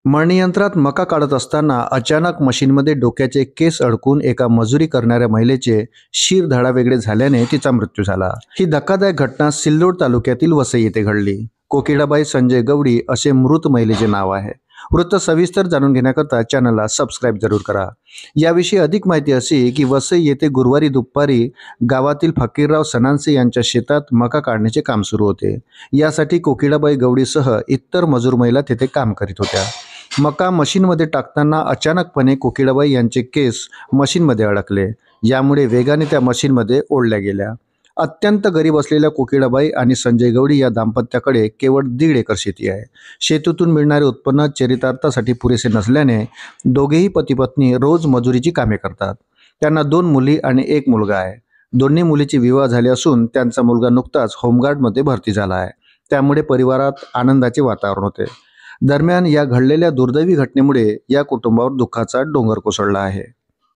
मळणीयंत्रात मका काढत असताना अचानक मशीनमध्ये डोक्याचे केस अडकून एका मजुरी करणाऱ्या महिलेचे शिरधडा वेगळे झाल्याने तिचा मृत्यू झाला। ही धक्कादायक घटना सिल्लोड तालुक्यातील वसई येथे घडली। कोकिडाबाई संजय गवडी असे मृत महिलेचे नाव आहे। वृत्त सविस्तर जाणून घेण्याकरता चॅनलला सबस्क्राईब जरूर करा। याविषयी अधिक माहिती अशी की वसई येथे गुरुवारी दुपारी गावातील फकीरराव सनानसे यांच्या शेतात मका काढण्याचे काम सुरू होते। यासाठी कोकिडाबाई गवडीसह इतर मजूर महिला तेथे काम करीत होत्या। मका मशीनमध्ये टाकताना अचानकपणे कोकिडाबाई यांचे केस मशीनमध्ये अडकले। यामुळे वेगाने त्या मशीनमध्ये ओढल्या गेल्या। अत्यंत गरीब असलेल्या कोकिडाबाई आणि संजय गवडी या दाम्पत्याकडे केवळ 1.5 एकर शेती आहे। शेतीतून मिळणारे उत्पन्न चरितार्थासाठी पुरेसे नसल्याने दोघेही पती पत्नी रोज मजुरीची कामे करतात। त्यांना 2 मुली आणि 1 मुलगा आहे। दोन्ही मुलीचे विवाह झाले असून त्यांचा मुलगा नुकताच होमगार्डमध्ये भरती झाला आहे। त्यामुळे परिवारात आनंदाचे वातावरण होते। दरम्यान या घडलेल्या दुर्दैवी घटनेमुळे या कुटुंबावर दुःखाचा डोंगर कोसळला आहे।